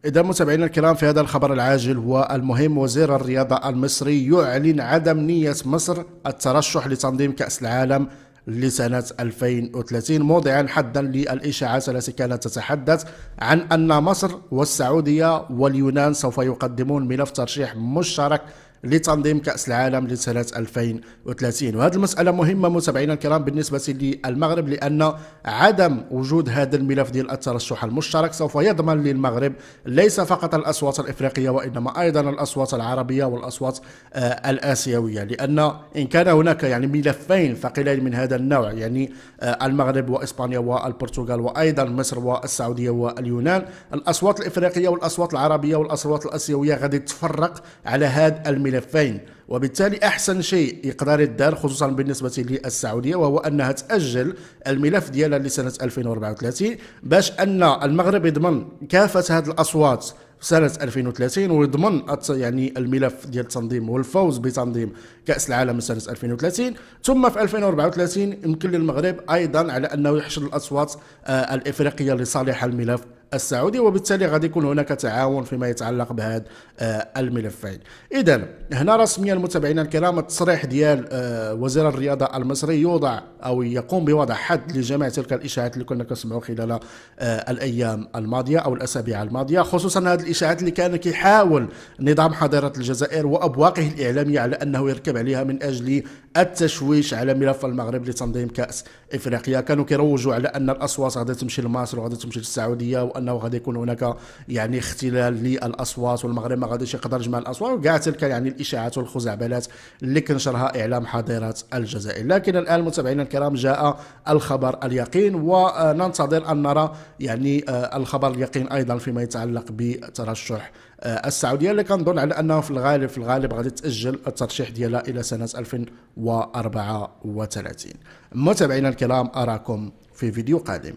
إذا متابعينا الكرام، في هذا الخبر العاجل والمهم، وزير الرياضة المصري يعلن عدم نية مصر الترشح لتنظيم كأس العالم لسنة 2030، موضعا حدا للإشاعات التي كانت تتحدث عن أن مصر والسعودية واليونان سوف يقدمون ملف ترشيح مشترك لتنظيم كأس العالم لسنة 2030. وهذه المسألة مهمة متابعينا الكرام بالنسبة للمغرب، لأن عدم وجود هذا الملف ديال الترشح المشترك سوف يضمن للمغرب ليس فقط الأصوات الإفريقية، وإنما أيضا الأصوات العربية والأصوات الآسيوية. لأن إن كان هناك ملفين ثقيلين من هذا النوع، المغرب وإسبانيا والبرتغال وأيضا مصر والسعودية واليونان، الأصوات الإفريقية والأصوات العربية والأصوات الآسيوية غادي تفرق على هذا الملفين. وبالتالي احسن شيء يقدر يدار خصوصا بالنسبه للسعوديه وهو انها تاجل الملف ديالها لسنه 2034، باش ان المغرب يضمن كافه هذه الاصوات في سنه 2030، ويضمن الملف ديال التنظيم والفوز بتنظيم كاس العالم سنه 2030. ثم في 2034 يمكن للمغرب ايضا على انه يحشد الاصوات الافريقيه لصالح الملف السعودي، وبالتالي غادي يكون هناك تعاون فيما يتعلق بهذا الملفين. اذا هنا رسميا متابعينا الكرام، التصريح ديال وزير الرياضه المصري يوضع او يقوم بوضع حد لجميع تلك الاشاعات اللي كنا كنسمعوا خلال الايام الماضيه او الاسابيع الماضيه، خصوصا هذه الاشاعات اللي كان كيحاول نظام حضاره الجزائر وابواقه الاعلاميه على انه يركب عليها من اجل التشويش على ملف المغرب لتنظيم كاس افريقيا. كانوا كيروجوا على ان الاصوات غادي تمشي لمصر وغادي تمشي للسعوديه، وانه غادي يكون هناك اختلال للاصوات، والمغرب ما غاديش يقدر يجمع الاصوات، وكاع تلك الاشاعات والخزعبلات اللي كنشرها اعلام حضاره الجزائر. لكن الان متابعينا الكرام جاء الخبر اليقين، وننتظر ان نرى الخبر اليقين ايضا فيما يتعلق بترشح السعوديه، اللي كنظن على انه في الغالب غادي تاجل الترشيح ديالها الى سنه 2034. متابعينا الكرام، اراكم في فيديو قادم.